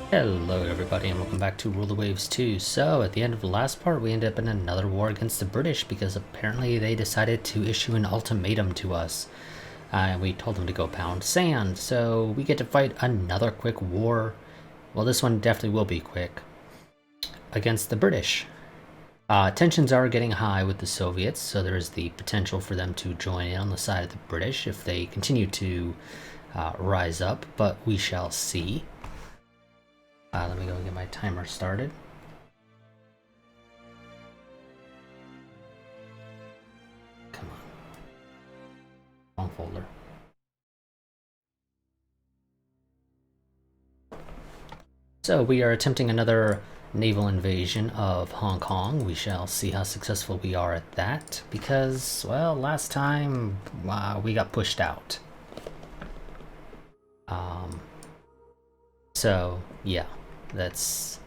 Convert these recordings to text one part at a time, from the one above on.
Hello everybody and welcome back to Rule the Waves 2. So at the end of the last part we ended up in another war against the British because apparently they decided to issue an ultimatum to us. And we told them to go pound sand, so we get to fight another quick war. Well, this one definitely will be quick. Against the British. Tensions are getting high with the Soviets, so there is the potential for them to join in on the side of the British if they continue to rise up, but we shall see. Let me go get my timer started. Come on. Wrong folder. So we are attempting another naval invasion of Hong Kong. We shall see how successful we are at that, because, well, last time we got pushed out. So, yeah, that's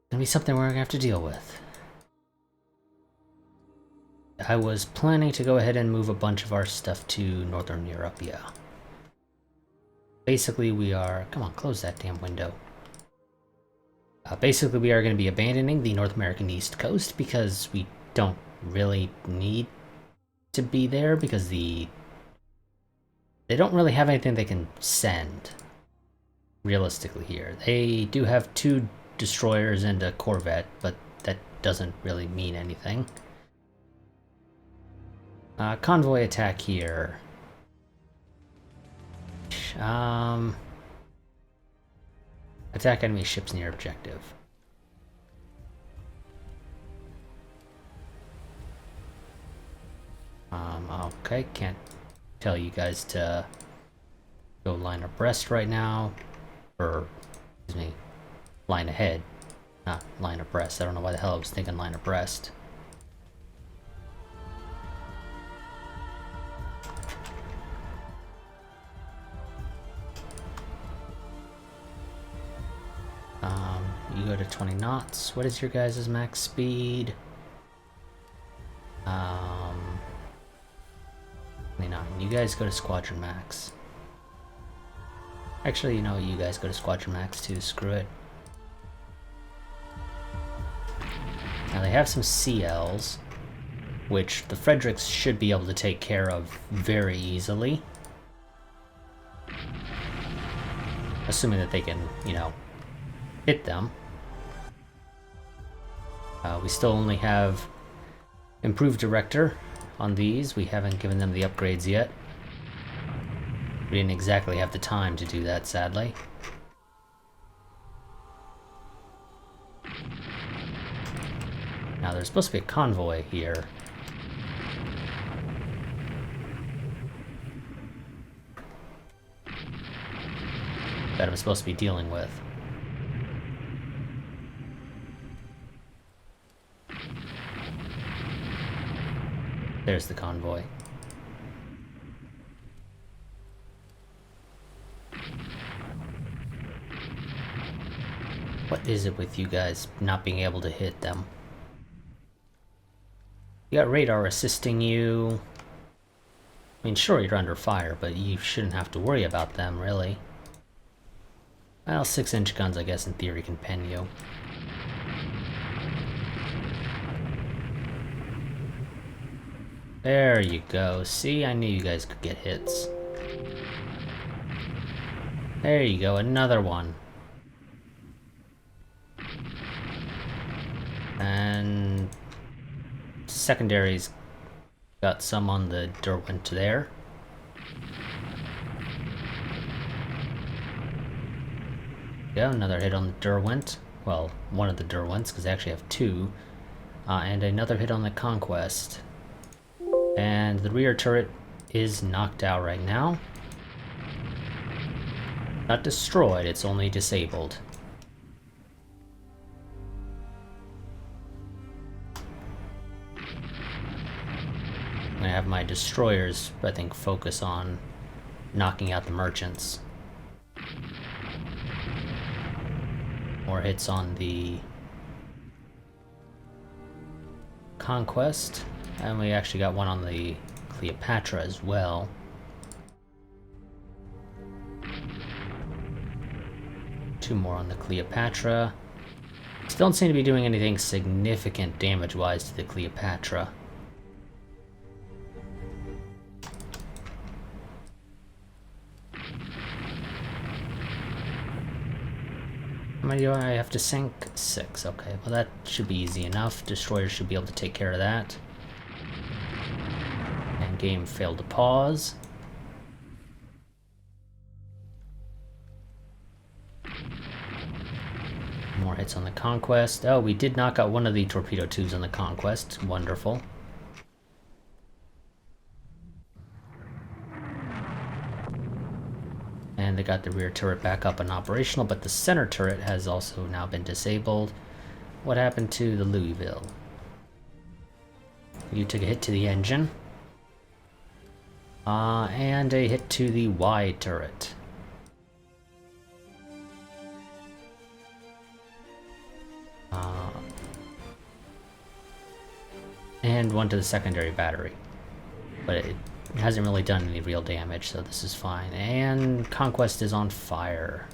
gonna be something we're gonna have to deal with. I was planning to go ahead and move a bunch of our stuff to Northern Europe, yeah. Basically, we are... Come on, close that damn window. Basically, we are going to be abandoning the North American East Coast because we don't really need to be there because they don't really have anything they can send, realistically, here. They do have 2 destroyers and a corvette, but that doesn't really mean anything. Convoy attack here. Attack enemy ships near objective. Okay, can't tell you guys to go line abreast right now. Or, excuse me, line ahead. Not line abreast. I don't know why the hell I was thinking line abreast. You go to 20 knots. What is your guys' max speed? 29. You guys go to squadron max. Actually, you know, you guys go to squadron max too. Screw it. Now they have some CLs, which the Fredericks should be able to take care of very easily. Assuming that they can, you know, hit them. We still only have improved director on these. We haven't given them the upgrades yet. We didn't exactly have the time to do that, sadly. Now there's supposed to be a convoy here. That I'm supposed to be dealing with. There's the convoy. What is it with you guys not being able to hit them? You got radar assisting you. I mean, sure, you're under fire, but you shouldn't have to worry about them, really. Well, 6-inch guns, I guess, in theory, can pen you. There you go. See, I knew you guys could get hits. There you go, another one. And secondaries got some on the Derwent there. Yeah, another hit on the Derwent. Well, one of the Derwents, because I actually have 2. And another hit on the Conquest. And the rear turret is knocked out right now. Not destroyed, it's only disabled. I'm gonna have my destroyers, I think, focus on knocking out the merchants. More hits on the Conquest. And we actually got one on the Cleopatra as well. 2 more on the Cleopatra. Still don't seem to be doing anything significant damage-wise to the Cleopatra. How many do I have to sink? 6. Okay, well that should be easy enough. Destroyers should be able to take care of that. And game failed to pause. More hits on the Conquest. Oh, we did knock out one of the torpedo tubes on the Conquest. Wonderful. And they got the rear turret back up and operational, but the center turret has also now been disabled. What happened to the Louisville? You took a hit to the engine. And a hit to the wide turret. And one to the secondary battery. But it hasn't really done any real damage, so this is fine. And Conquest is on fire.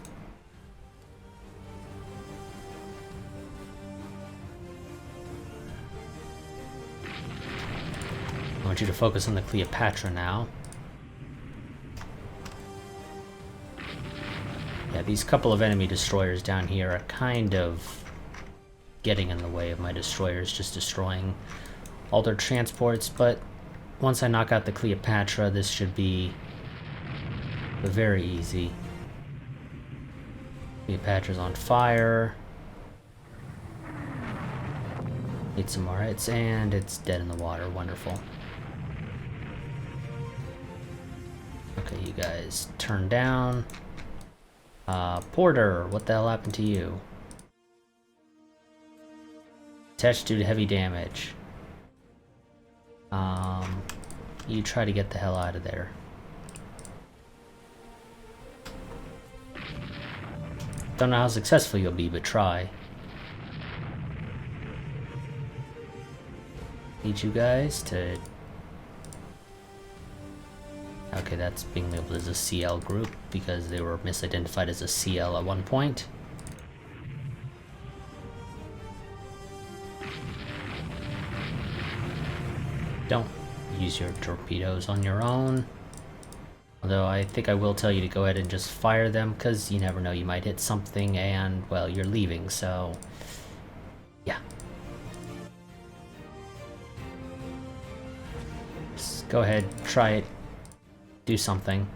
I want you to focus on the Cleopatra now. Yeah, these couple of enemy destroyers down here are kind of getting in the way of my destroyers, just destroying all their transports, but once I knock out the Cleopatra, this should be very easy. Cleopatra's on fire. Need some more hits, and it's dead in the water. Wonderful. Okay, you guys turn down. Porter, what the hell happened to you? Attached due to heavy damage. You try to get the hell out of there. Don't know how successful you'll be, but try. Need you guys to... Okay, that's being labeled as a CL group because they were misidentified as a CL at one point. Don't use your torpedoes on your own. Although I think I will tell you to go ahead and just fire them, because you never know, you might hit something and, well, you're leaving, so... yeah. Just go ahead, try it, do something.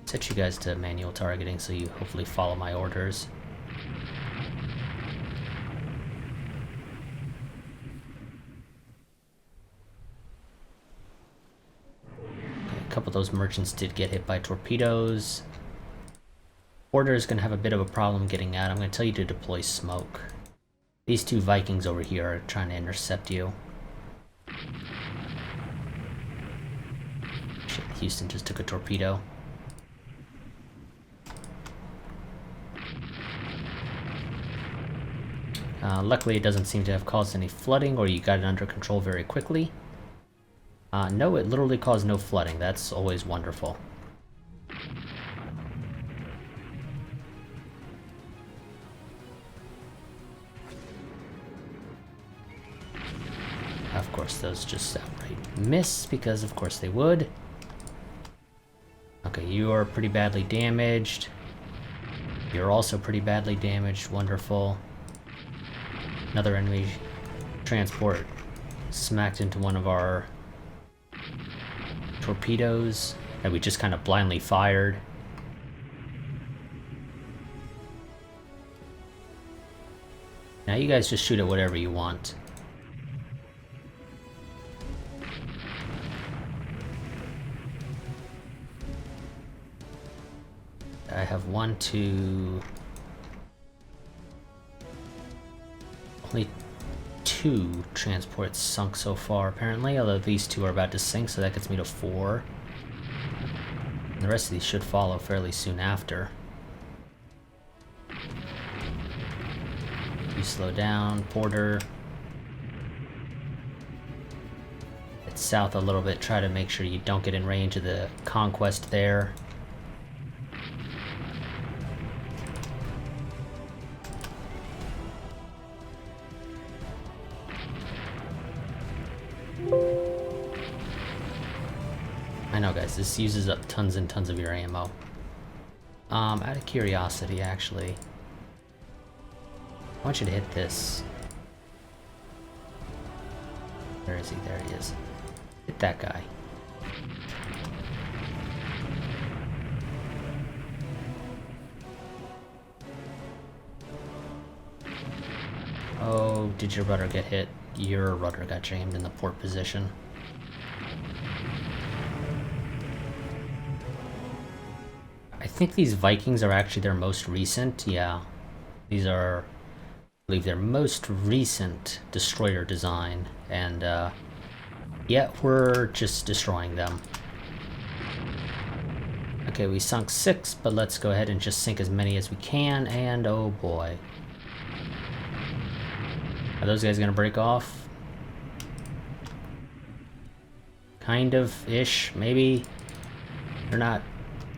Set you guys to manual targeting so you hopefully follow my orders. A couple of those merchants did get hit by torpedoes. Order is going to have a bit of a problem getting out. I'm going to tell you to deploy smoke. These 2 Vikings over here are trying to intercept you. Shit, Houston just took a torpedo. Luckily, it doesn't seem to have caused any flooding, or you got it under control very quickly. No, it literally caused no flooding. That's always wonderful. Of course, those just outright miss, because of course they would. Okay, you are pretty badly damaged. You're also pretty badly damaged. Wonderful. Another enemy transport smacked into one of our torpedoes that we just kind of blindly fired. Now you guys just shoot at whatever you want. I have 1, 2... only 2 transports sunk so far, apparently, although these 2 are about to sink, so that gets me to 4. And the rest of these should follow fairly soon after. You slow down, Porter. head south a little bit. Try to make sure you don't get in range of the conquest there. I know, guys, this uses up tons and tons of your ammo. Out of curiosity, actually, I want you to hit this. Where is he? There he is. Hit that guy. Oh, did your rudder get hit? Your rudder got jammed in the port position. I think these Vikings are actually their most recent. Yeah, these are, I believe, their most recent destroyer design, and yeah, we're just destroying them. Okay, we sunk 6, but let's go ahead and just sink as many as we can, and oh boy. Are those guys gonna break off? Kind of-ish, maybe? They're not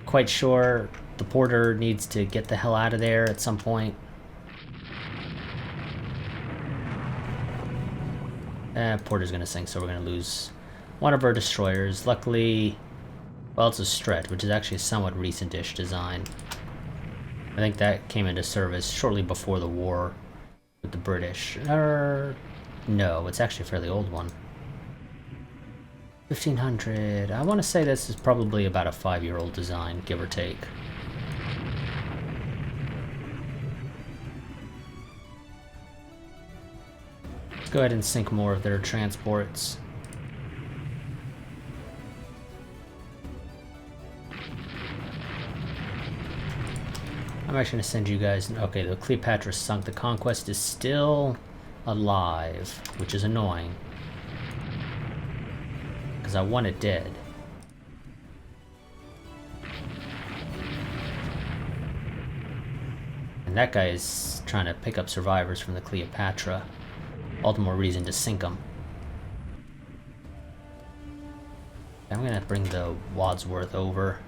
quite sure. The porter needs to get the hell out of there at some point. Porter's gonna sink, so we're gonna lose one of our destroyers. Luckily, well, it's a Stret, which is actually a somewhat recent-ish design. I think that came into service shortly before the war with the British. No, it's actually a fairly old one. 1500. I want to say this is probably about a 5-year-old design, give or take. Let's go ahead and sink more of their transports. I'm actually going to send you guys... Okay, the Cleopatra sunk. The Conquest is still alive, which is annoying. Because I want it dead. And that guy is trying to pick up survivors from the Cleopatra. All the more reason to sink them. I'm going to bring the Wadsworth over.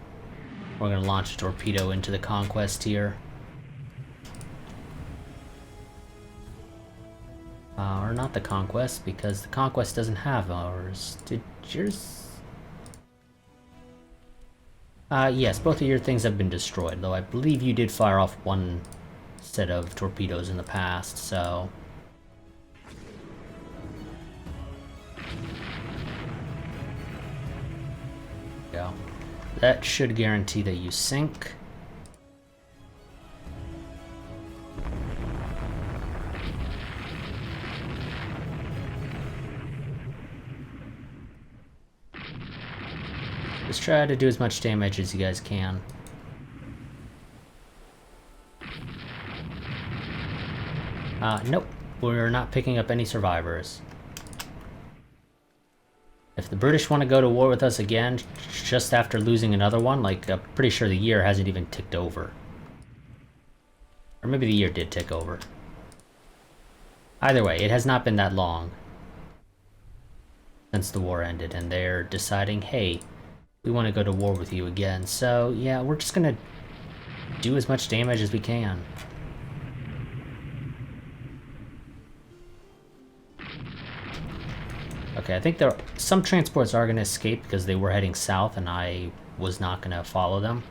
We're going to launch a torpedo into the Conquest here. Or not the Conquest, because the Conquest doesn't have ours. Did yours? Yes, both of your things have been destroyed, though I believe you did fire off one set of torpedoes in the past, so... Go. That should guarantee that you sink. Just try to do as much damage as you guys can. Nope. We're not picking up any survivors. If the British want to go to war with us again, just after losing another one, like, I'm pretty sure the year hasn't even ticked over. Or maybe the year did tick over. Either way, it has not been that long since the war ended, and they're deciding, hey, we want to go to war with you again. So, yeah, we're just gonna do as much damage as we can. Okay, I think some transports are going to escape because they were heading south and I was not going to follow them.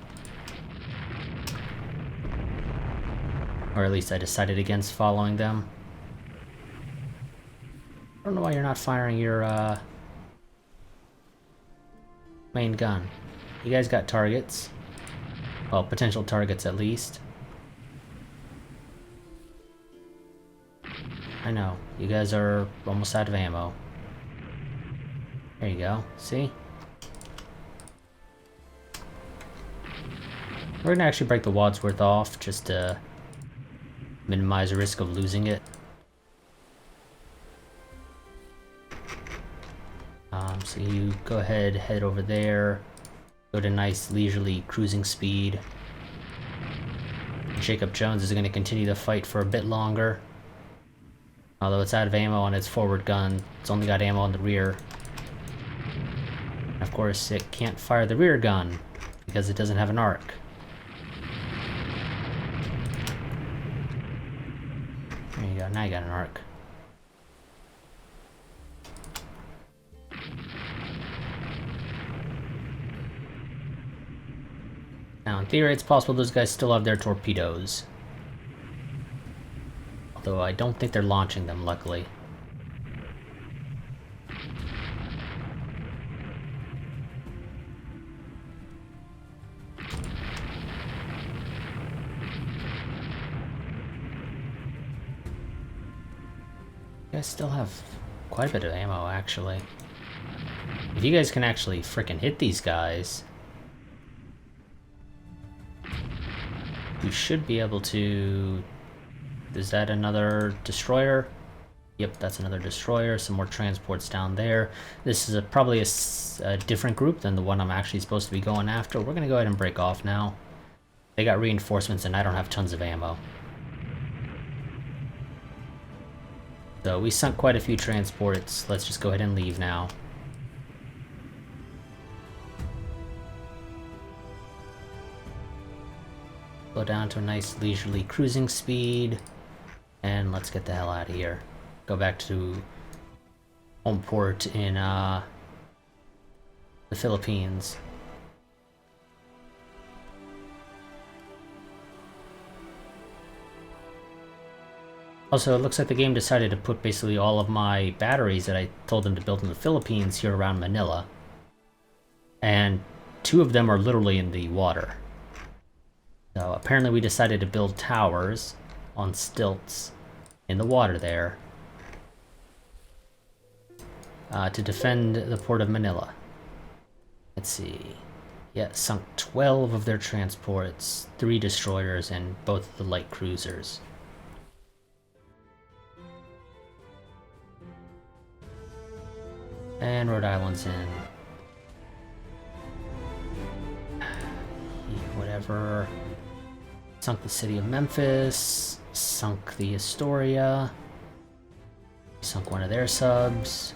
Or at least I decided against following them. I don't know why you're not firing your main gun. You guys got targets. Well, potential targets at least. I know, you guys are almost out of ammo. There you go, see? We're gonna actually break the Wadsworth off just to minimize the risk of losing it. So you go ahead, head over there, go to nice leisurely cruising speed. Jacob Jones is gonna continue the fight for a bit longer. Although it's out of ammo on its forward gun, it's only got ammo on the rear. Of course, it can't fire the rear gun because it doesn't have an arc. There you go, now you got an arc. Now, in theory, it's possible those guys still have their torpedoes. Although I don't think they're launching them, luckily. You guys still have quite a bit of ammo, actually. If you guys can actually frickin' hit these guys, you should be able to... Is that another destroyer? Yep, that's another destroyer. Some more transports down there. This is probably a different group than the one I'm actually supposed to be going after. We're gonna go ahead and break off now. They got reinforcements and I don't have tons of ammo. So we sunk quite a few transports. Let's just go ahead and leave now. Go down to a nice leisurely cruising speed. And let's get the hell out of here. Go back to home port in the Philippines. Also, it looks like the game decided to put basically all of my batteries that I told them to build in the Philippines here around Manila. And 2 of them are literally in the water. So apparently we decided to build towers on stilts in the water there to defend the port of Manila. Let's see. Yeah, sunk 12 of their transports, 3 destroyers, and both of the light cruisers. And Rhode Island's in. Whatever. Sunk the city of Memphis. Sunk the Astoria. Sunk one of their subs.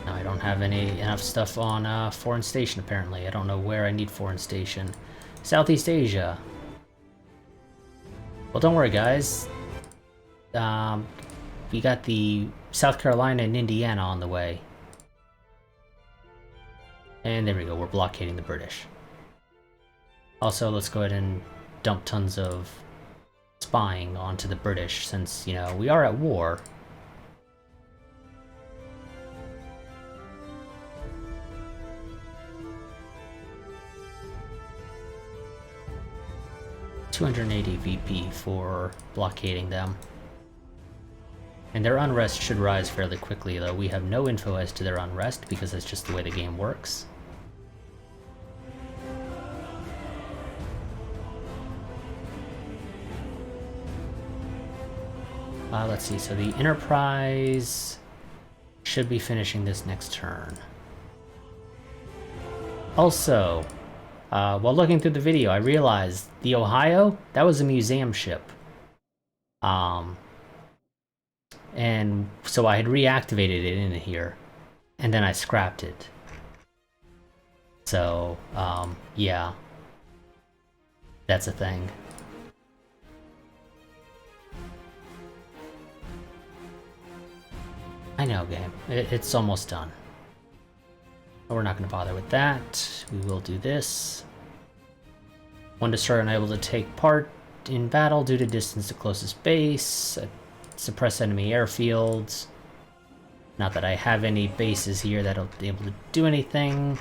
Now I don't have enough stuff on Foreign Station apparently. I don't know where I need Foreign Station. Southeast Asia. Well, don't worry guys. We got the South Carolina and Indiana on the way. And there we go, we're blockading the British. Also, let's go ahead and dump tons of spying onto the British since, you know, we are at war. $280 VP for blockading them. And their unrest should rise fairly quickly, though we have no info as to their unrest because that's just the way the game works. Let's see, so the Enterprise should be finishing this next turn. Also, while looking through the video, I realized the Ohio, that was a museum ship. And so I had reactivated it in here, and then I scrapped it. So, yeah. That's a thing. I know, game. It's almost done. But we're not going to bother with that. We will do this. One destroyer unable to take part in battle due to distance to closest base. Suppress enemy airfields. Not that I have any bases here that'll be able to do anything.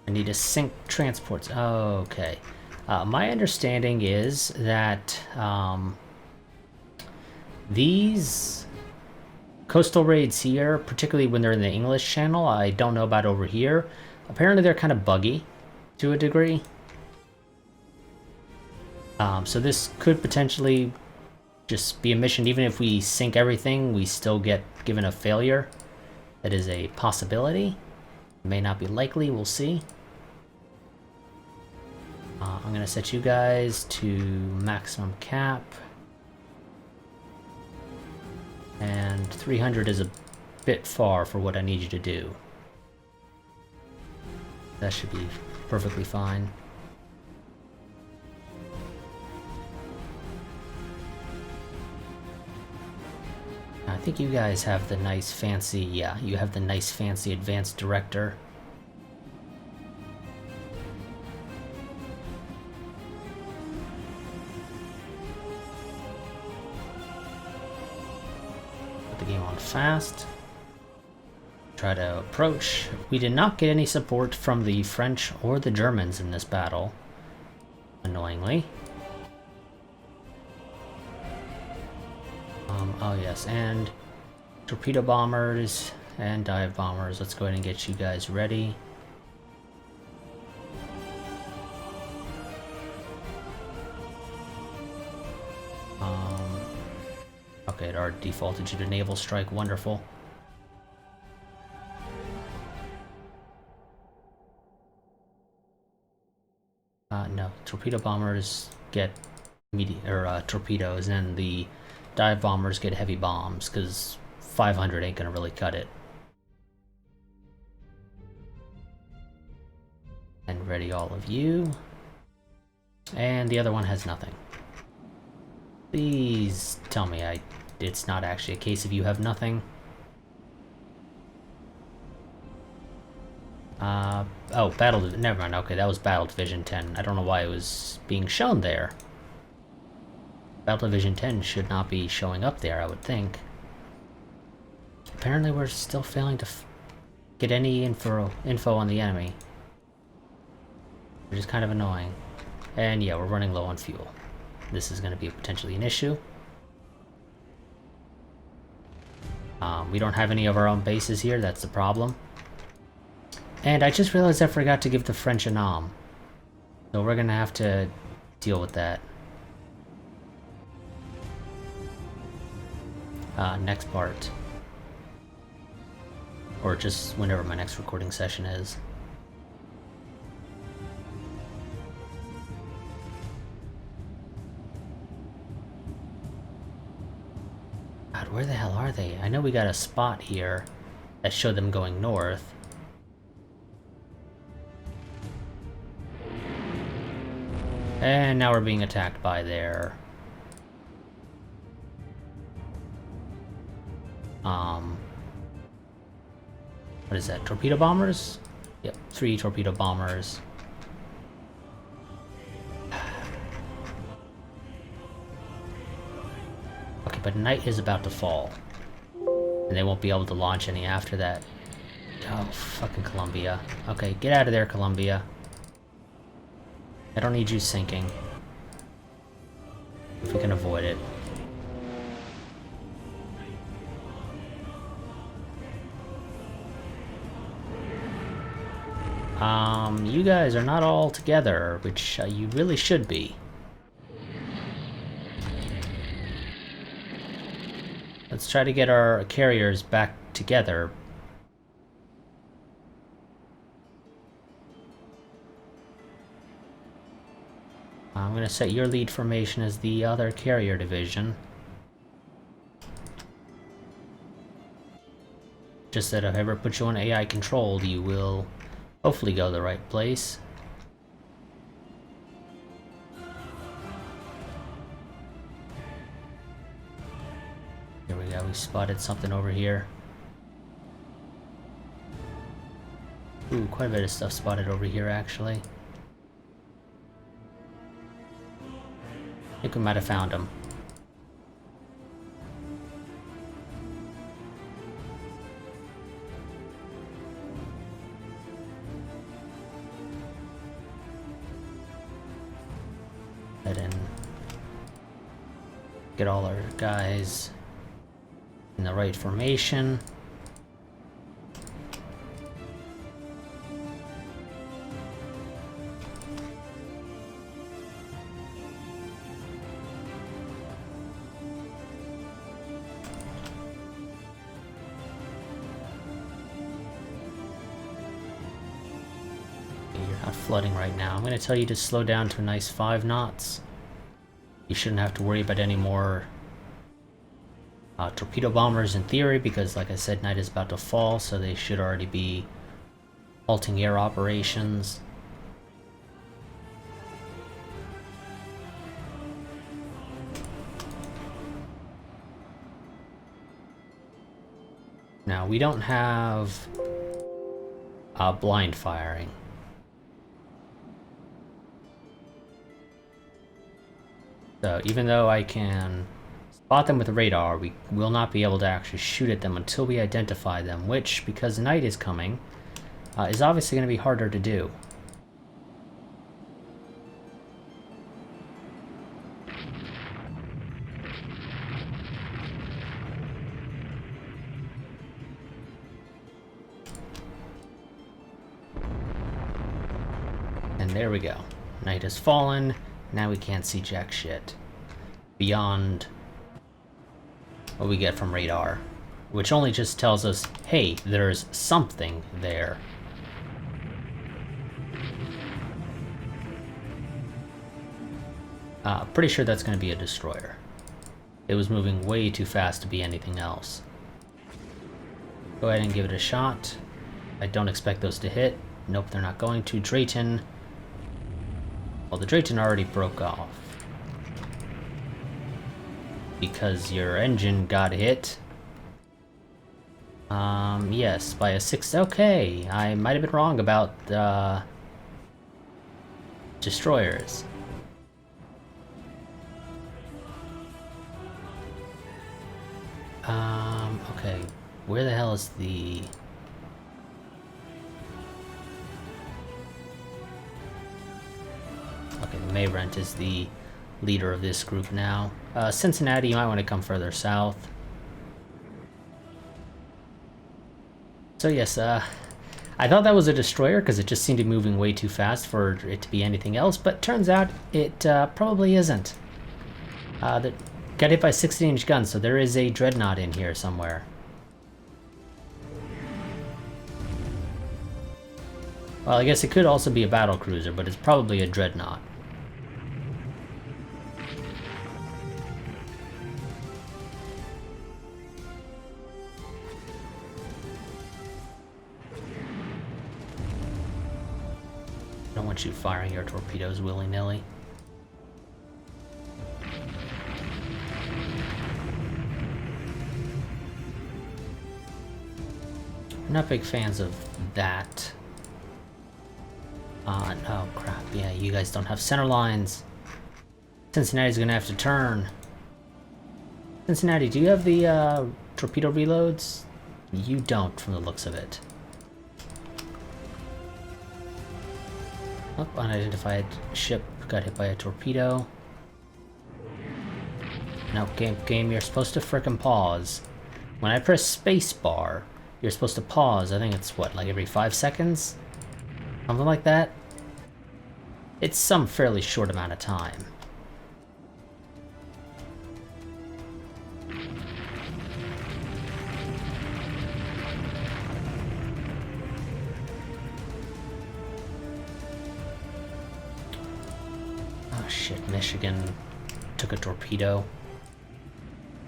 I need to sink transports. Oh, okay. My understanding is that these coastal raids here, particularly when they're in the English Channel, I don't know about over here. Apparently they're kind of buggy to a degree. So this could potentially just be a mission. Even if we sink everything, we still get given a failure. That is a possibility. It may not be likely, we'll see. I'm gonna set you guys to maximum cap. And 300 is bit far for what I need you to do. That should be perfectly fine. I think you guys have the nice fancy, yeah, you have the nice fancy advanced director. Put the game on fast. Try to approach. We did not get any support from the French or the Germans in this battle, annoyingly. Oh yes, and torpedo bombers and dive bombers. Let's go ahead and get you guys ready. Okay, it already defaulted you to naval strike. Wonderful. No, torpedo bombers get torpedoes, and the dive bombers get heavy bombs, because 500 ain't gonna really cut it. And ready all of you. And the other one has nothing. Please tell me it's not actually a case of you have nothing. Oh, never mind, okay, that was Battle Division 10. I don't know why it was being shown there. Battle Division 10 should not be showing up there, I would think. Apparently we're still failing to get any info on the enemy. Which is kind of annoying. And yeah, we're running low on fuel. This is going to be potentially an issue. We don't have any of our own bases here, that's the problem. And I just realized I forgot to give the French a nom. So we're going to have to deal with that. Next part. Or just whenever my next recording session is. God, where the hell are they? I know we got a spot here that showed them going north. And now we're being attacked by their... what is that? Torpedo bombers? Yep, 3 torpedo bombers. Okay, but night is about to fall. And they won't be able to launch any after that. Oh, fucking Columbia. Okay, get out of there, Columbia. I don't need you sinking. If we can avoid it. You guys are not all together, which you really should be. Let's try to get our carriers back together. I'm going to set your lead formation as the other carrier division. Just that if I ever put you on AI controlled, you will hopefully go the right place. Here we go, we spotted something over here. Ooh, quite a bit of stuff spotted over here actually. I think we might have found him. Head in. Get all our guys in the right formation. Flooding right now. I'm going to tell you to slow down to a nice 5 knots. You shouldn't have to worry about any more Torpedo bombers in theory, because like I said, night is about to fall, so they should already be halting air operations. Now, we don't have blind firing. So even though I can spot them with the radar, we will not be able to actually shoot at them until we identify them, which, because night is coming, is obviously going to be harder to do. And there we go. Night has fallen. Now we can't see jack shit beyond what we get from radar, which only just tells us, hey, there's something there. Pretty sure that's going to be a destroyer. It was moving way too fast to be anything else. Go ahead and give it a shot. I don't expect those to hit. Nope, they're not going to. Drayton. Well, the Drayton already broke off. Because your engine got hit. Yes, by a 6. Okay, I might have been wrong about destroyers. Okay, where the hell is the... Okay, Mayrent is the leader of this group now. Cincinnati, you might want to come further south. So yes, I thought that was a destroyer because it just seemed to be moving way too fast for it to be anything else, but turns out it probably isn't. That got hit by 16-inch guns, so there is a dreadnought in here somewhere. Well, I guess it could also be a battle cruiser, but it's probably a dreadnought. I don't want you firing your torpedoes willy-nilly. We're not big fans of that. Oh crap, yeah, you guys don't have center lines. Cincinnati's gonna have to turn. Cincinnati, do you have the torpedo reloads? You don't, from the looks of it. Oh, unidentified ship got hit by a torpedo. No, game, you're supposed to frickin' pause. When I press spacebar, you're supposed to pause. I think it's, what, like every 5 seconds? Something like that? It's some fairly short amount of time. Oh shit, Michigan took a torpedo.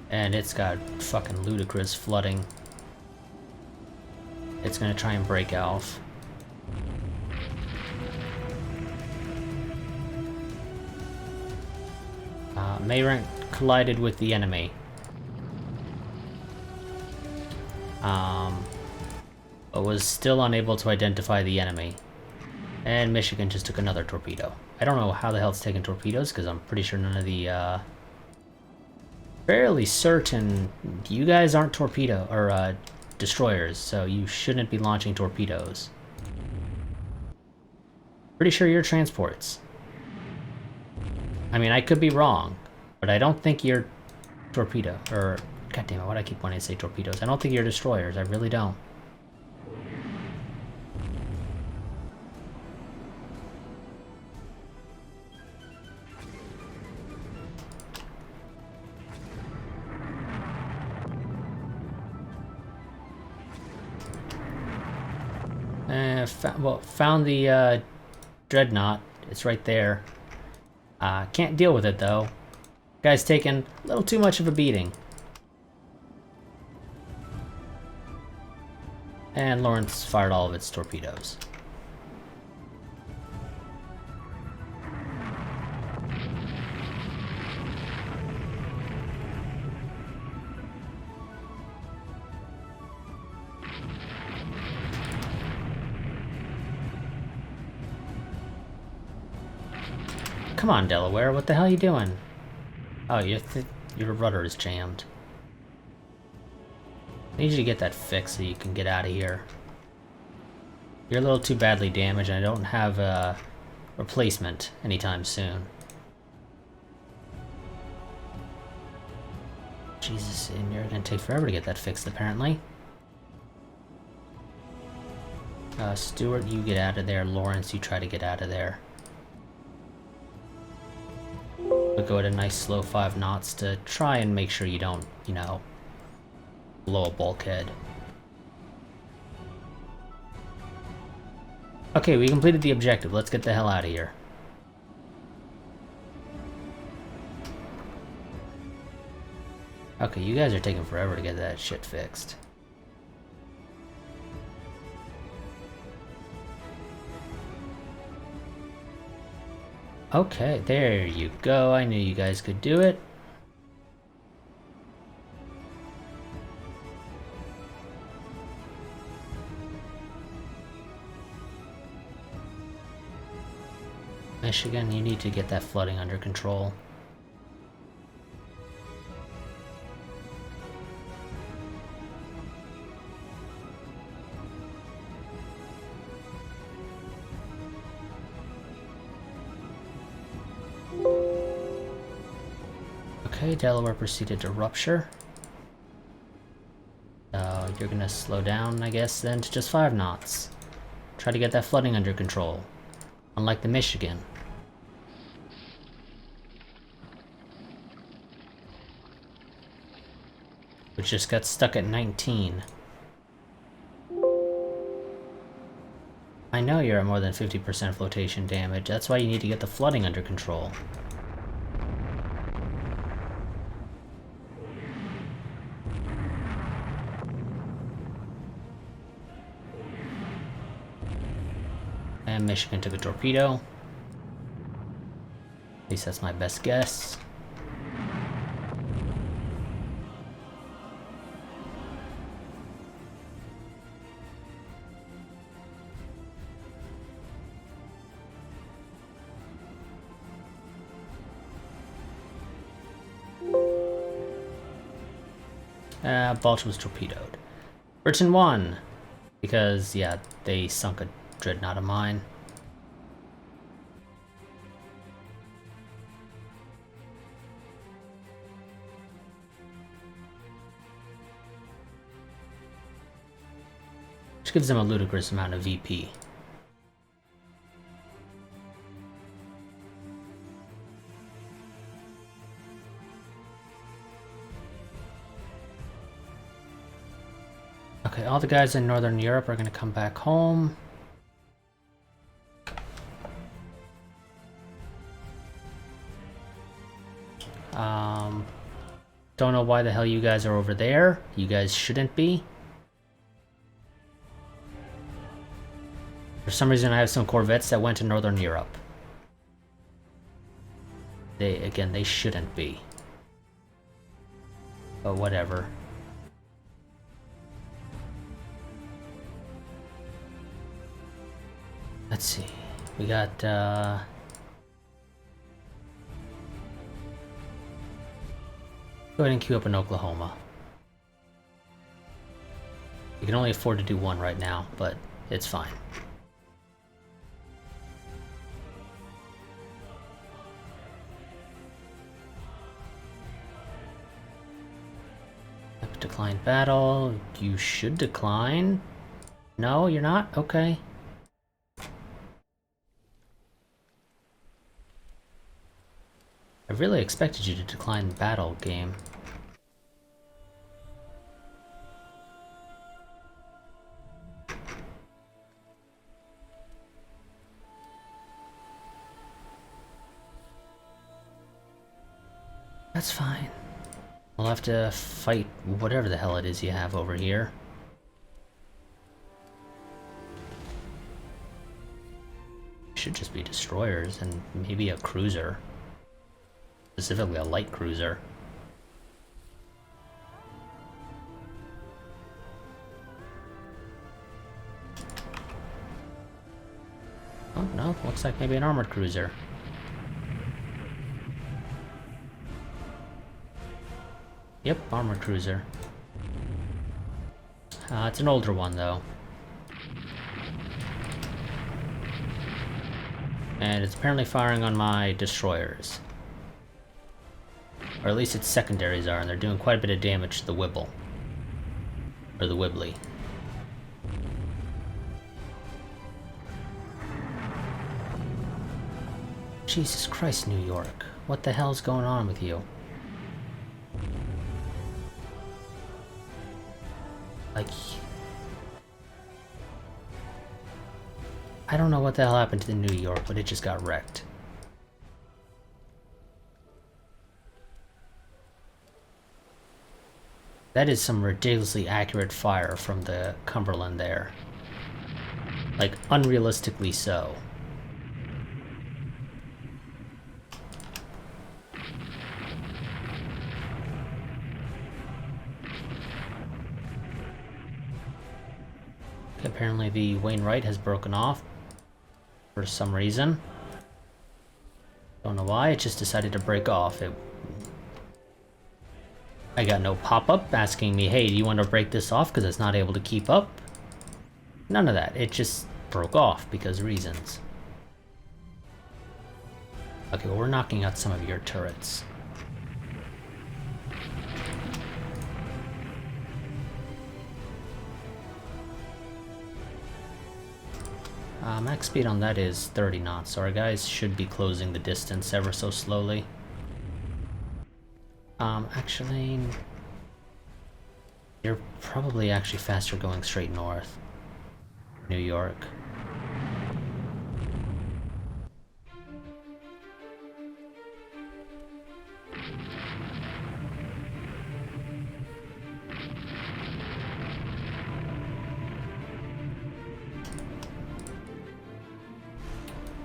And it's got fucking ludicrous flooding. It's gonna try and break off. Mayrent collided with the enemy. But was still unable to identify the enemy. And Michigan just took another torpedo. I don't know how the hell it's taking torpedoes, because I'm pretty sure none of the, fairly certain you guys aren't torpedo, or, destroyers, so you shouldn't be launching torpedoes. Pretty sure you're transports. I mean, I could be wrong, but I don't think you're torpedo, or, goddammit, why do I keep wanting to say torpedoes? I don't think you're destroyers, I really don't. Found the dreadnought. It's right there. Can't deal with it though. Guy's taking a little too much of a beating. And Lawrence fired all of its torpedoes. Come on, Delaware, what the hell are you doing? Oh, your rudder is jammed. I need you to get that fixed so you can get out of here. You're a little too badly damaged and I don't have a replacement anytime soon. Jesus, and you're gonna take forever to get that fixed apparently. Stuart, you get out of there. Lawrence, you try to get out of there. We'll go at a nice slow 5 knots to try and make sure you don't, you know, blow a bulkhead. Okay, we completed the objective. Let's get the hell out of here. Okay, you guys are taking forever to get that shit fixed. Okay, there you go. I knew you guys could do it. Michigan, you need to get that flooding under control. Okay, Delaware proceeded to rupture. So you're gonna slow down, I guess, then to just 5 knots. Try to get that flooding under control. Unlike the Michigan. Which just got stuck at 19. I know you're at more than 50% flotation damage. That's why you need to get the flooding under control. And Michigan took a torpedo. At least that's my best guess. Balch was torpedoed. Britain won! Because, yeah, they sunk a dreadnought of mine. Which gives them a ludicrous amount of VP. Okay, all the guys in Northern Europe are going to come back home. Don't know why the hell you guys are over there. You guys shouldn't be. For some reason I have some corvettes that went to Northern Europe. They shouldn't be. But whatever. Let's see. We got, go ahead and queue up in Oklahoma. You can only afford to do one right now, but it's fine. Decline battle. You should decline. No, you're not? Okay. I really expected you to decline battle, game. That's fine. We'll have to fight whatever the hell it is you have over here. should just be destroyers and maybe a cruiser. Specifically a light cruiser. Oh no, looks like maybe an armored cruiser. Yep, armored cruiser. It's an older one though. And it's apparently firing on my destroyers. Or at least its secondaries are, and they're doing quite a bit of damage to the Wibble. Or the Wibbly. Jesus Christ, New York. What the hell's going on with you? Like... I don't know what the hell happened to the New York, but it just got wrecked. That is some ridiculously accurate fire from the Cumberland there. Like, unrealistically so. Apparently the Wainwright has broken off for some reason. Don't know why, it just decided to break off. I got no pop-up asking me, hey, do you want to break this off because it's not able to keep up? None of that, it just broke off because reasons. Okay, well, we're knocking out some of your turrets. Max speed on that is 30 knots, so our guys should be closing the distance ever so slowly. Actually... You're probably actually faster going straight north. New York.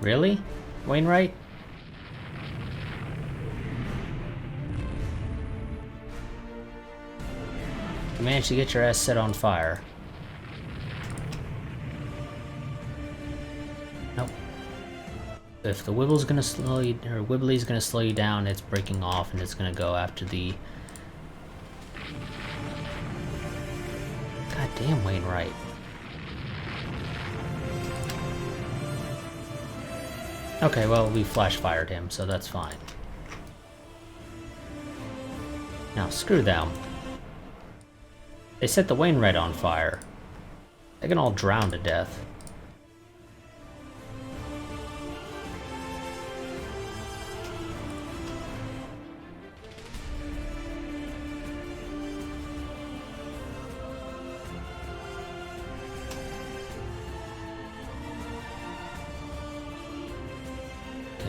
Really? Wainwright? You managed to get your ass set on fire. Nope. If the Wibble's gonna slow you, or Wibbly's gonna slow you down, it's breaking off and it's gonna go after the... God damn, Wainwright. Okay, well, we flash fired him, so that's fine. Now, screw them. They set the Wainwright on fire. They can all drown to death.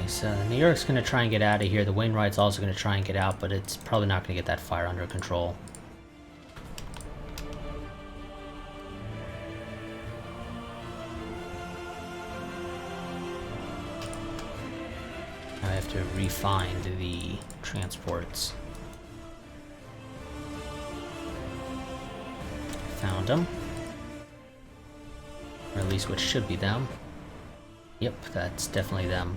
So New York's going to try and get out of here. The Wainwright's also going to try and get out, but it's probably not going to get that fire under control. I have to re-find the transports. Found them. Or at least what should be them. Yep, that's definitely them.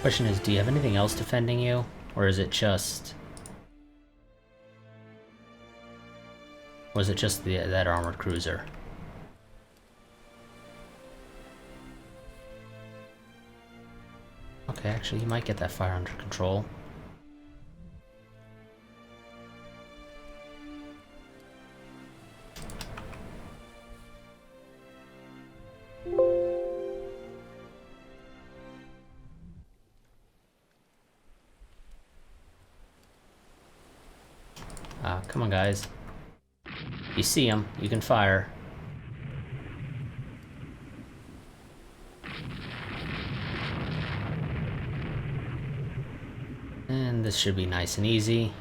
Question is, do you have anything else defending you? Or is it just... Was it just that armored cruiser? Okay, actually, you might get that fire under control. Come on, guys. You see him, you can fire. And this should be nice and easy.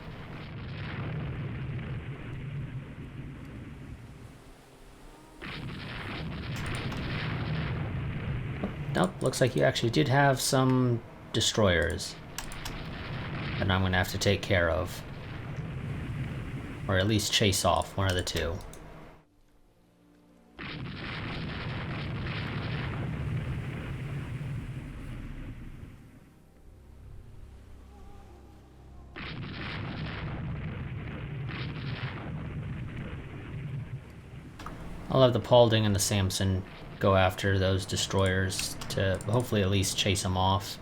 Nope, looks like you actually did have some destroyers that I'm gonna have to take care of. Or at least chase off, one of the two. I'll have the Paulding and the Samson go after those destroyers to hopefully at least chase them off.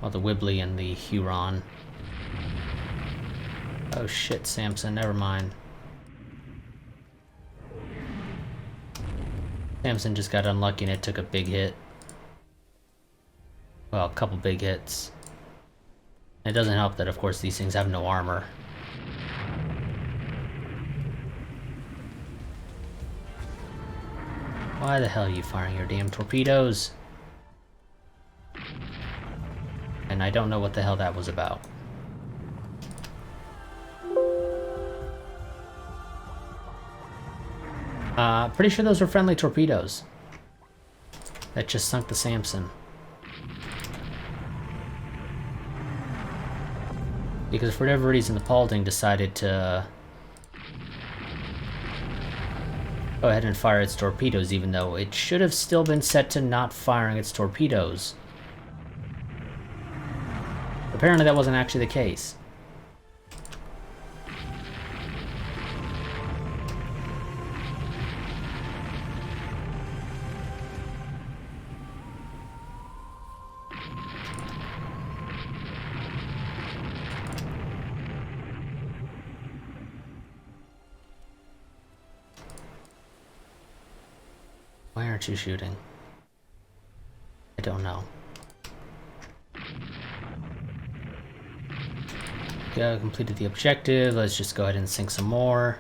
While the Wibbly and the Huron. Oh shit, Samson, never mind. Samson just got unlucky and it took a big hit. Well, a couple big hits. It doesn't help that, of course, these things have no armor. Why the hell are you firing your damn torpedoes? And I don't know what the hell that was about. Pretty sure those were friendly torpedoes. That just sunk the Samson. Because for whatever reason the Paulding decided to go ahead and fire its torpedoes, even though it should have still been set to not firing its torpedoes. Apparently that wasn't actually the case. Why aren't you shooting? I don't know. Okay, completed the objective. Let's just go ahead and sink some more.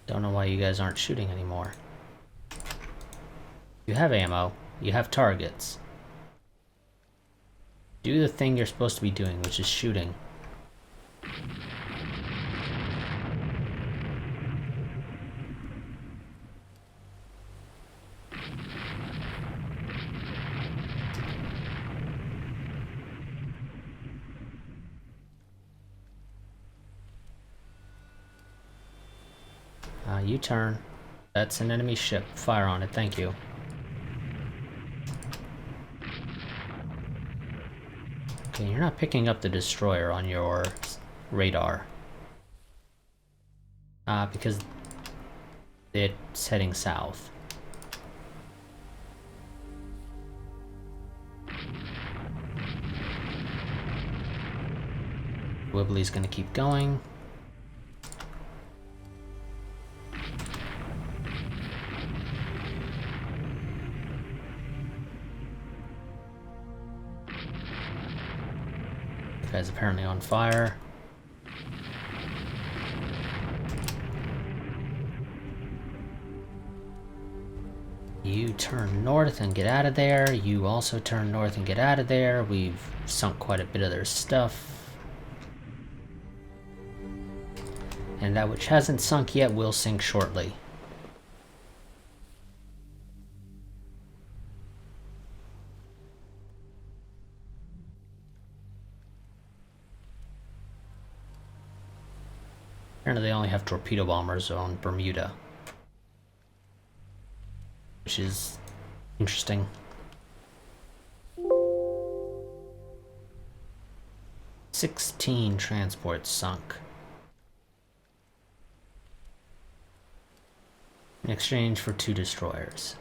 Don't know why you guys aren't shooting anymore. You have ammo. You have targets. Do the thing you're supposed to be doing, which is shooting. U-turn. That's an enemy ship. Fire on it, thank you. Okay, you're not picking up the destroyer on your radar. Because it's heading south. Wibbly's gonna keep going. Guy's apparently on fire. You turn north and get out of there. You also turn north and get out of there. We've sunk quite a bit of their stuff. And that which hasn't sunk yet will sink shortly. Apparently they only have torpedo bombers on Bermuda. Which is interesting. "16 transports sunk. In exchange for 2 destroyers.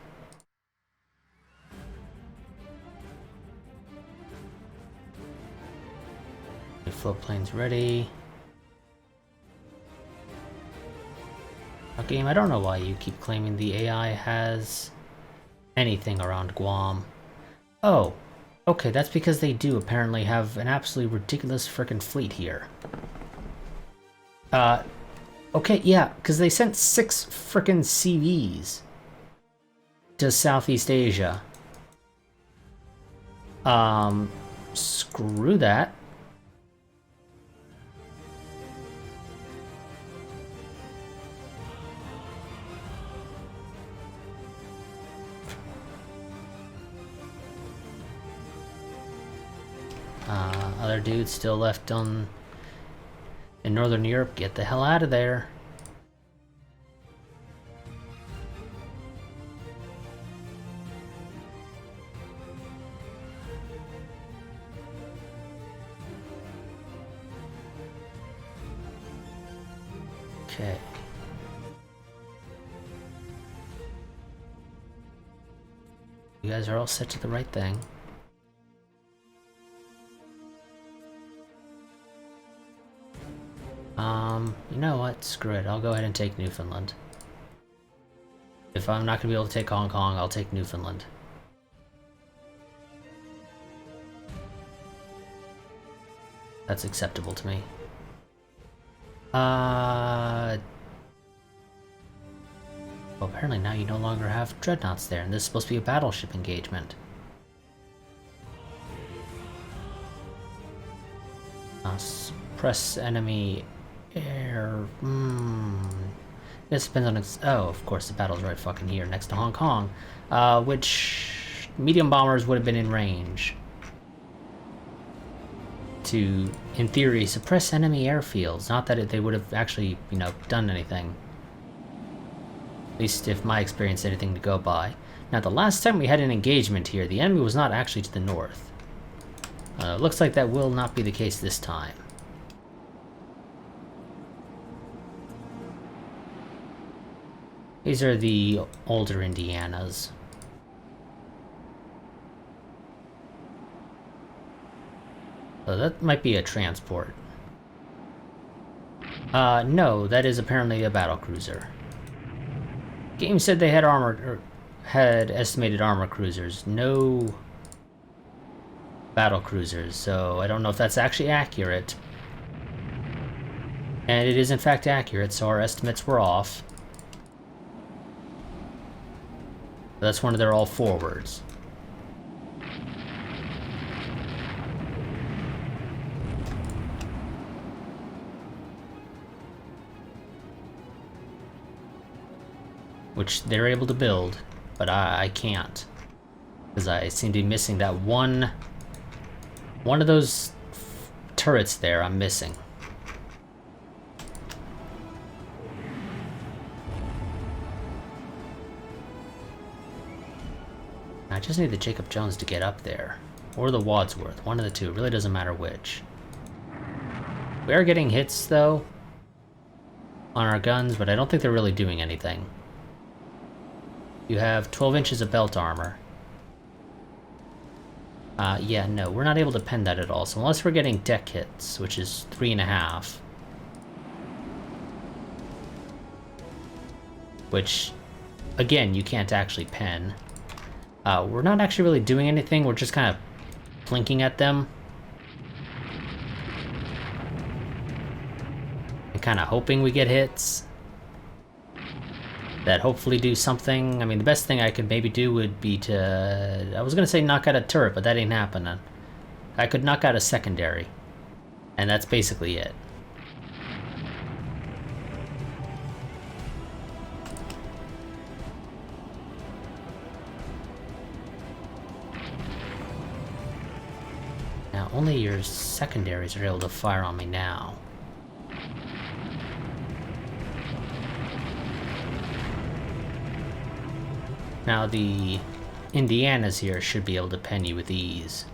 The float plane's ready. Game, I don't know why you keep claiming the AI has anything around Guam. Oh, okay, that's because they do apparently have an absolutely ridiculous frickin' fleet here. Okay, yeah, because they sent 6 frickin' CVs to Southeast Asia. Screw that. Other dudes still left in Northern Europe. Get the hell out of there. Okay. You guys are all set to the right thing. You know what? Screw it. I'll go ahead and take Newfoundland. If I'm not gonna be able to take Hong Kong, I'll take Newfoundland. That's acceptable to me. Well, apparently now you no longer have dreadnoughts there, and this is supposed to be a battleship engagement. Suppress enemy air. This depends on its. Oh, of course, the battle's right fucking here, next to Hong Kong, which medium bombers would have been in range to, in theory, suppress enemy airfields. Not that they would have actually, you know, done anything. At least if my experience is anything to go by. Now, the last time we had an engagement here, the enemy was not actually to the north. Looks like that will not be the case this time. These are the older Indianas. So that might be a transport. No, that is apparently a battlecruiser. Game said they had had estimated armor cruisers, no battlecruisers, so I don't know if that's actually accurate. And it is in fact accurate, so our estimates were off. That's one of their all forwards. Which they're able to build, but I can't. Because I seem to be missing that one of those turrets there I'm missing. I just need the Jacob Jones to get up there. Or the Wadsworth, one of the two, it really doesn't matter which. We are getting hits though on our guns, but I don't think they're really doing anything. You have 12 inches of belt armor. Yeah, no, we're not able to pen that at all. So unless we're getting deck hits, which is 3.5. Which, again, you can't actually pen. We're not actually really doing anything. We're just kind of blinking at them. And kind of hoping we get hits. That hopefully do something. I mean, the best thing I could maybe do would be to... I was going to say knock out a turret, but that ain't happening. I could knock out a secondary. And that's basically it. Now, only your secondaries are able to fire on me now. Now the Indianas here should be able to pen you with ease.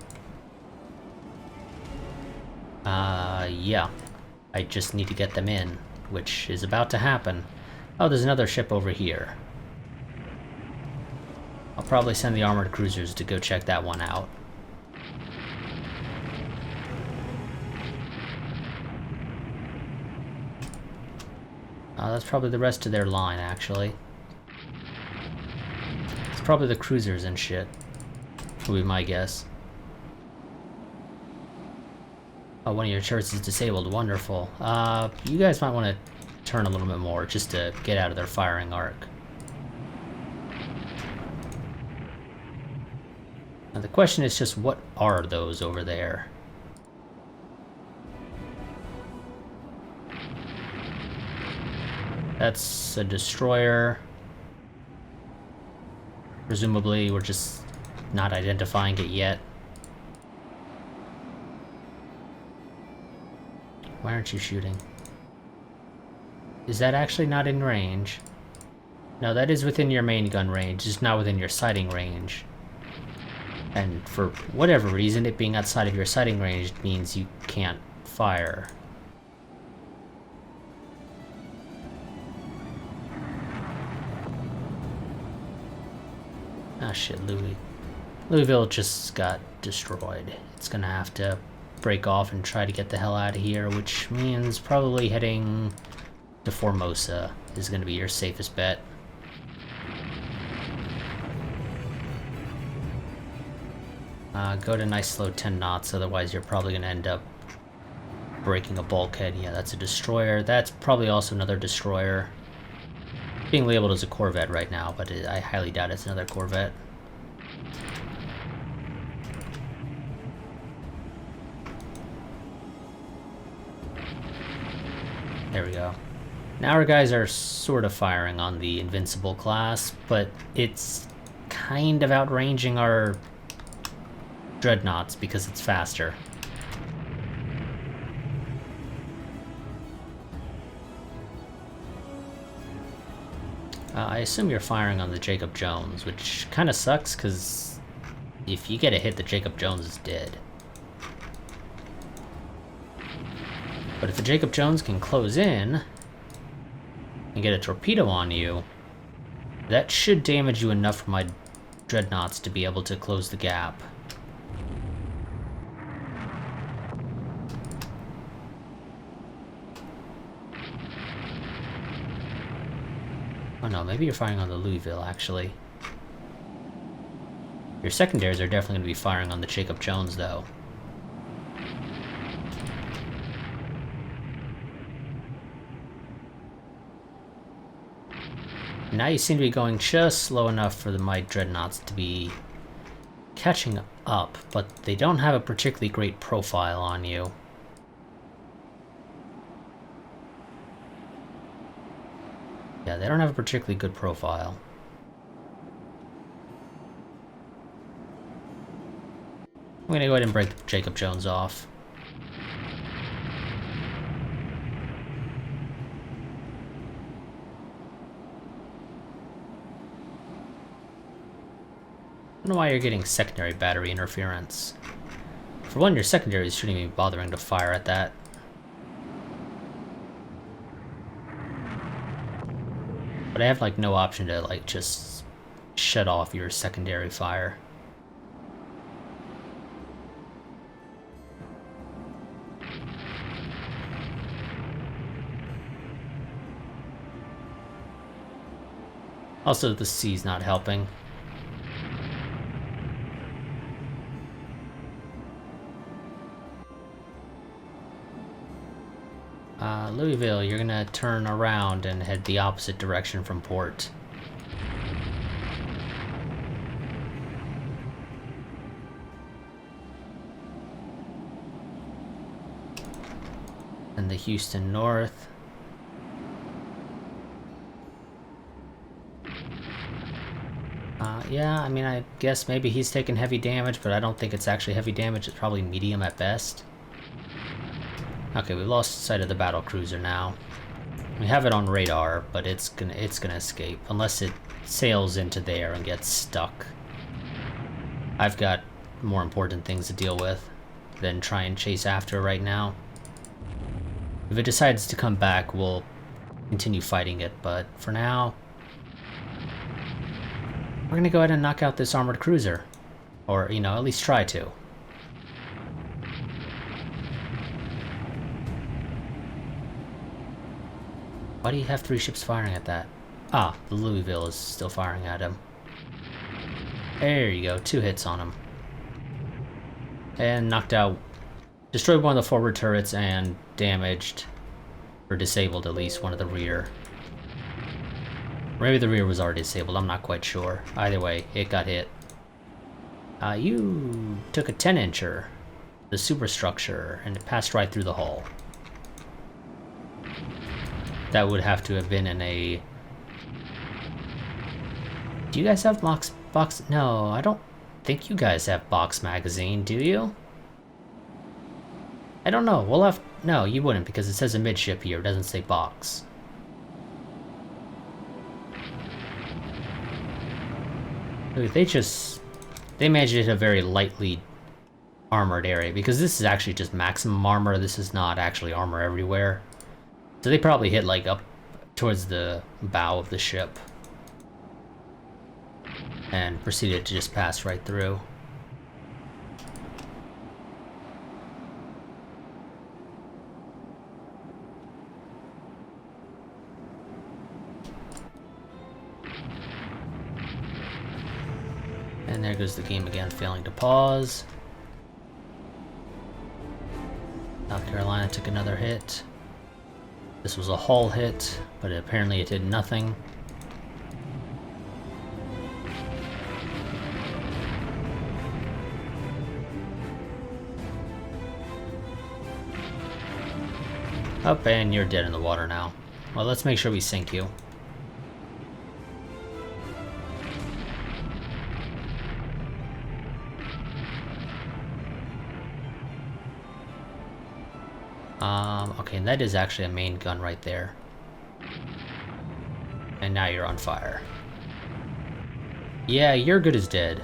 Yeah. I just need to get them in, which is about to happen. Oh, there's another ship over here. I'll probably send the armored cruisers to go check that one out. That's probably the rest of their line, actually. Probably the cruisers and shit, would be my guess. Oh, one of your turrets is disabled. Wonderful. You guys might want to turn a little bit more just to get out of their firing arc. Now the question is just, what are those over there? That's a destroyer. Presumably, we're just not identifying it yet. Why aren't you shooting? Is that actually not in range? No, that is within your main gun range, just not within your sighting range. And for whatever reason, it being outside of your sighting range means you can't fire. Ah shit, Louisville just got destroyed. It's gonna have to break off and try to get the hell out of here, which means probably heading to Formosa is gonna be your safest bet. Go to nice slow 10 knots, otherwise you're probably gonna end up breaking a bulkhead. Yeah, that's a destroyer. That's probably also another destroyer. Being labeled as a corvette right now, but I highly doubt it's another corvette. There we go. Now our guys are sort of firing on the Invincible class, but it's kind of outranging our dreadnoughts because it's faster. I assume you're firing on the Jacob Jones, which kind of sucks because if you get a hit, the Jacob Jones is dead. But if the Jacob Jones can close in and get a torpedo on you, that should damage you enough for my dreadnoughts to be able to close the gap. Oh no, maybe you're firing on the Louisville, actually. Your secondaries are definitely going to be firing on the Jacob Jones, though. Now you seem to be going just slow enough for my dreadnoughts to be catching up, but they don't have a particularly great profile on you. Yeah, they don't have a particularly good profile. I'm gonna go ahead and break Jacob Jones off. I don't know why you're getting secondary battery interference. For one, your secondaries shouldn't even be bothering to fire at that. But I have like no option to like just shut off your secondary fire. Also, the sea's not helping. Louisville, you're gonna turn around and head the opposite direction from port. And the Houston North. Yeah, I mean, I guess maybe he's taking heavy damage, but I don't think it's actually heavy damage. It's probably medium at best. Okay, we lost sight of the battle cruiser now. We have it on radar, but it's gonna escape unless it sails into there and gets stuck. I've got more important things to deal with than try and chase after right now. If it decides to come back, we'll continue fighting it, but for now, we're gonna go ahead and knock out this armored cruiser. Or, you know, at least try to. Why do you have 3 ships firing at that? Ah, the Louisville is still firing at him. There you go, 2 hits on him. And knocked out, destroyed one of the forward turrets and damaged Or disabled, at least, one of the rear. Maybe the rear was already disabled, I'm not quite sure. Either way, it got hit. You took a 10-incher, the superstructure, and it passed right through the hull. That would have to have been in a... Do you guys have box? No, I don't think you guys have box magazine, do you? I don't know, we'll have... No, you wouldn't, because it says a midship here, it doesn't say box. They managed it in a very lightly armored area, because this is actually just maximum armor, this is not actually armor everywhere. So they probably hit like up towards the bow of the ship. And proceeded to just pass right through. And there goes the game again, failing to pause. South Carolina took another hit. This was a hull hit, but apparently it did nothing. Up, and you're dead in the water now. Well, let's make sure we sink you. Okay, and that is actually a main gun right there. And now you're on fire. Yeah, you're good as dead.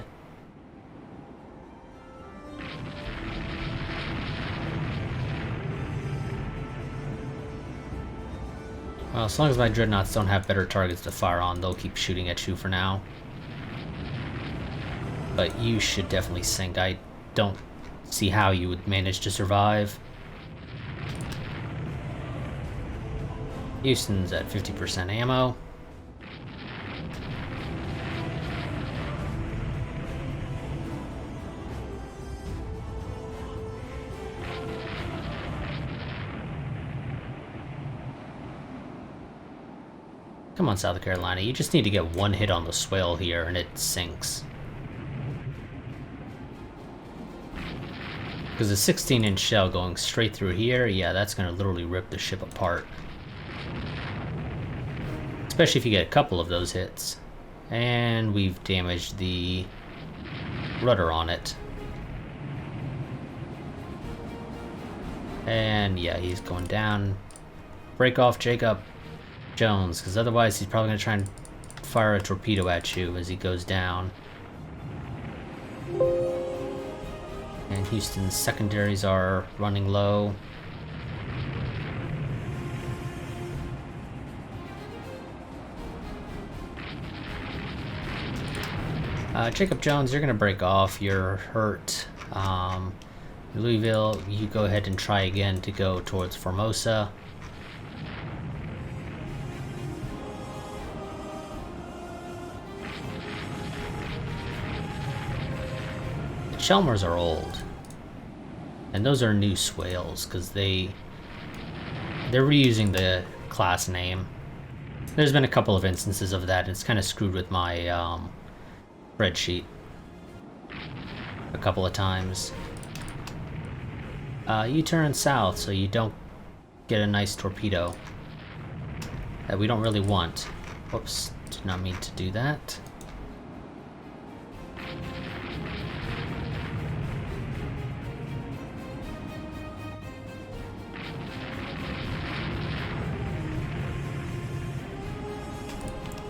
Well, as long as my dreadnoughts don't have better targets to fire on, they'll keep shooting at you for now. But you should definitely sink. I don't see how you would manage to survive. Houston's at 50% ammo. Come on, South Carolina, you just need to get one hit on the swale here and it sinks. Because a 16-inch shell going straight through here, yeah, that's going to literally rip the ship apart. Especially if you get a couple of those hits. And we've damaged the rudder on it. And yeah, he's going down. Break off Jacob Jones, because otherwise he's probably going to try and fire a torpedo at you as he goes down. And Houston's secondaries are running low. Jacob Jones, you're going to break off. You're hurt. Louisville, you go ahead and try again to go towards Formosa. The Chelmers are old. And those are new swales, because they're reusing the class name. There's been a couple of instances of that, and it's kind of screwed with my spreadsheet a couple of times. You turn south so you don't get a nice torpedo that we don't really want. Whoops, did not mean to do that.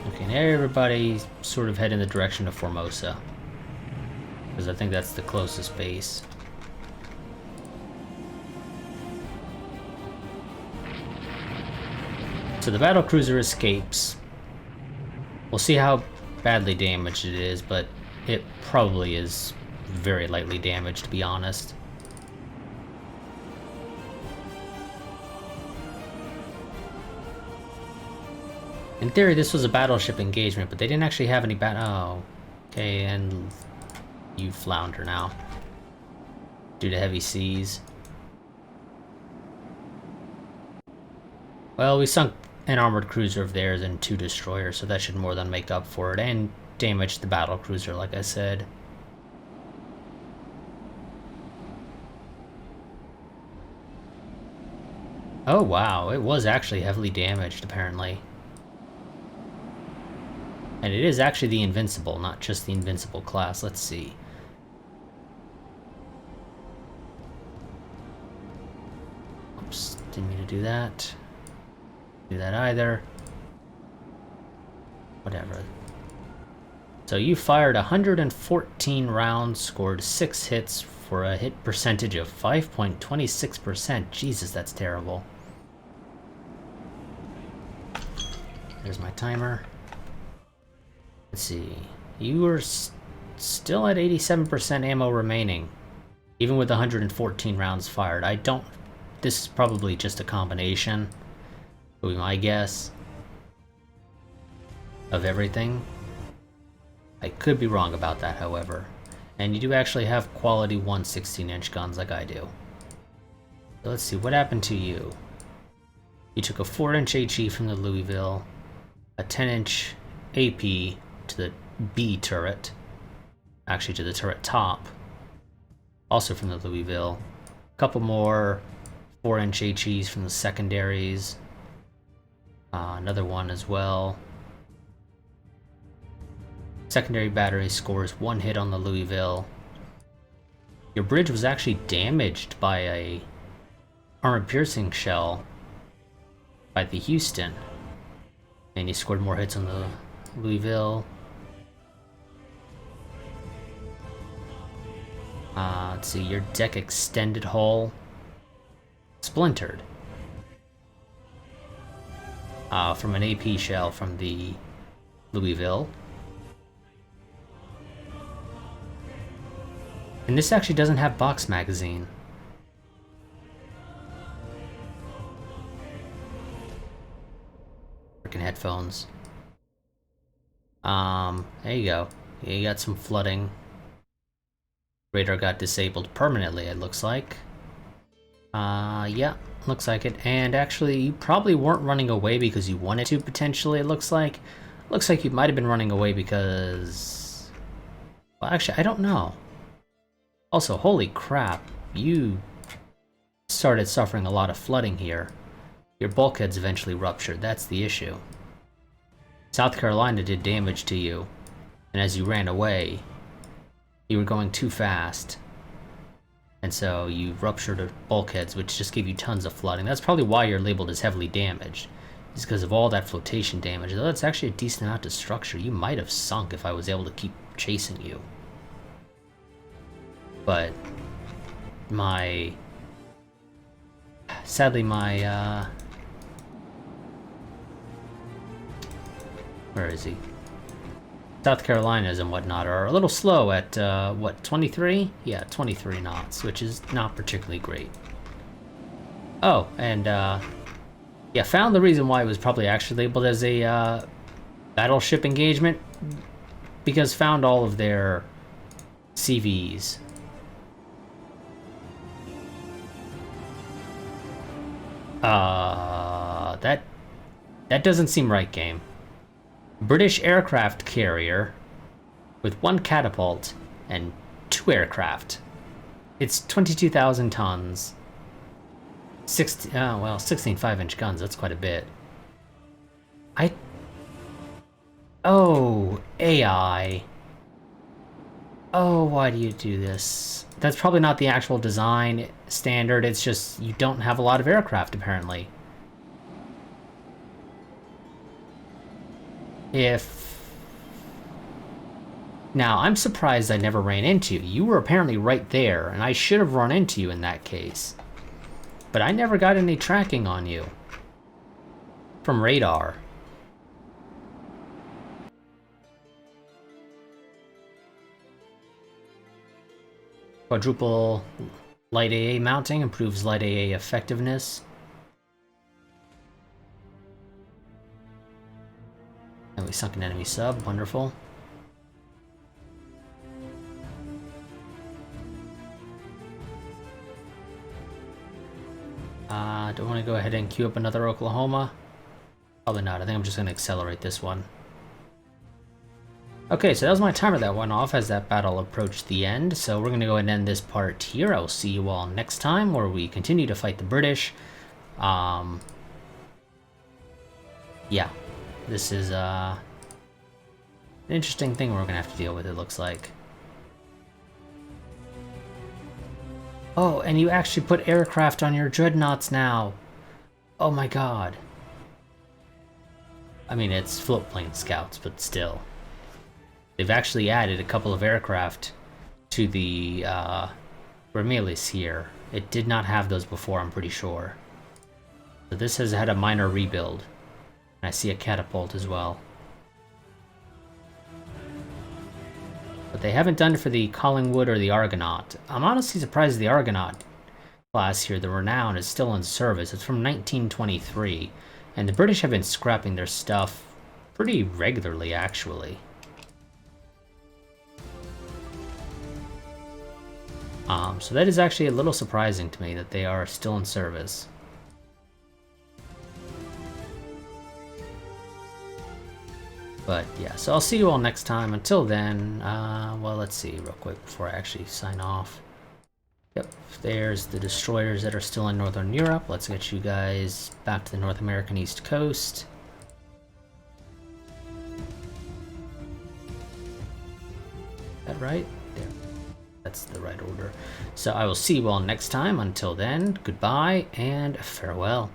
Okay, now everybody sort of head in the direction of Formosa, because I think that's the closest base. So the battlecruiser escapes. We'll see how badly damaged it is, but it probably is very lightly damaged, to be honest. In theory, this was a battleship engagement, but they didn't actually have any oh. Okay, and you flounder now. Due to heavy seas. Well, we sunk an armored cruiser of theirs and 2 destroyers, so that should more than make up for it, and damage the battle cruiser, like I said. Oh wow, it was actually heavily damaged, apparently. And it is actually the Invincible, not just the Invincible class. Let's see. Oops, didn't mean to do that. Do that either. Whatever. So you fired 114 rounds, scored 6 hits for a hit percentage of 5.26%. Jesus, that's terrible. There's my timer. Let's see. You were still at 87% ammo remaining, even with 114 rounds fired. I don't... This is probably just a combination, would be my guess, of everything. I could be wrong about that, however. And you do actually have quality 116-inch guns like I do. So let's see, what happened to you? You took a 4-inch HE from the Louisville, a 10-inch AP to the B turret, actually to the turret top, also from the Louisville. A couple more 4-inch HEs from the secondaries, another one as well. Secondary battery scores 1 hit on the Louisville. Your bridge was actually damaged by a armored piercing shell by the Houston, and you scored more hits on the Louisville. Let's see, your deck extended hull splintered from an AP shell from the Louisville. And this actually doesn't have box magazine. Freaking headphones. There you go. Yeah, you got some flooding. Radar got disabled permanently, it looks like. Yeah, looks like it. And actually, you probably weren't running away because you wanted to, potentially, it looks like. Looks like you might have been running away because... Well, actually, I don't know. Also, holy crap, you started suffering a lot of flooding here. Your bulkheads eventually ruptured, that's the issue. South Carolina did damage to you, and as you ran away, you were going too fast. And so you ruptured bulkheads, which just gave you tons of flooding. That's probably why you're labeled as heavily damaged. It's because of all that flotation damage. Though that's actually a decent amount of structure. You might have sunk if I was able to keep chasing you. But sadly my where is he? South Carolinas and whatnot are a little slow at what, 23? Yeah, 23 knots, which is not particularly great. Oh, and yeah, found the reason why it was probably actually labeled as a battleship engagement, because found all of their CVs. That doesn't seem right, game. British aircraft carrier with 1 catapult and 2 aircraft. It's 22,000 tons. 16 5-inch guns, that's quite a bit. Oh, AI. Oh, why do you do this? That's probably not the actual design standard, it's just you don't have a lot of aircraft, apparently. Now, I'm surprised I never ran into you. You were apparently right there, and I should have run into you in that case. But I never got any tracking on you from radar. Quadruple light AA mounting improves light AA effectiveness. And we sunk an enemy sub, wonderful. Do I want to go ahead and queue up another Oklahoma? Probably not. I think I'm just going to accelerate this one. Okay, so that was my timer that went off as that battle approached the end. So we're going to go ahead and end this part here. I will see you all next time where we continue to fight the British. Yeah, this is an interesting thing we're going to have to deal with, it looks like. Oh, and you actually put aircraft on your dreadnoughts now. Oh my god. I mean, it's float plane scouts, but still. They've actually added a couple of aircraft to the Remelius here. It did not have those before, I'm pretty sure. So this has had a minor rebuild. And I see a catapult as well. But they haven't done it for the Collingwood or the Argonaut. I'm honestly surprised the Argonaut class here, the Renown, is still in service. It's from 1923. And the British have been scrapping their stuff pretty regularly, actually. So that is actually a little surprising to me that they are still in service. But yeah, so I'll see you all next time. Until then, well, let's see real quick before I actually sign off. Yep, there's the destroyers that are still in Northern Europe. Let's get you guys back to the North American East Coast. Is that right? There. That's the right order. So I will see you all next time. Until then, goodbye and farewell.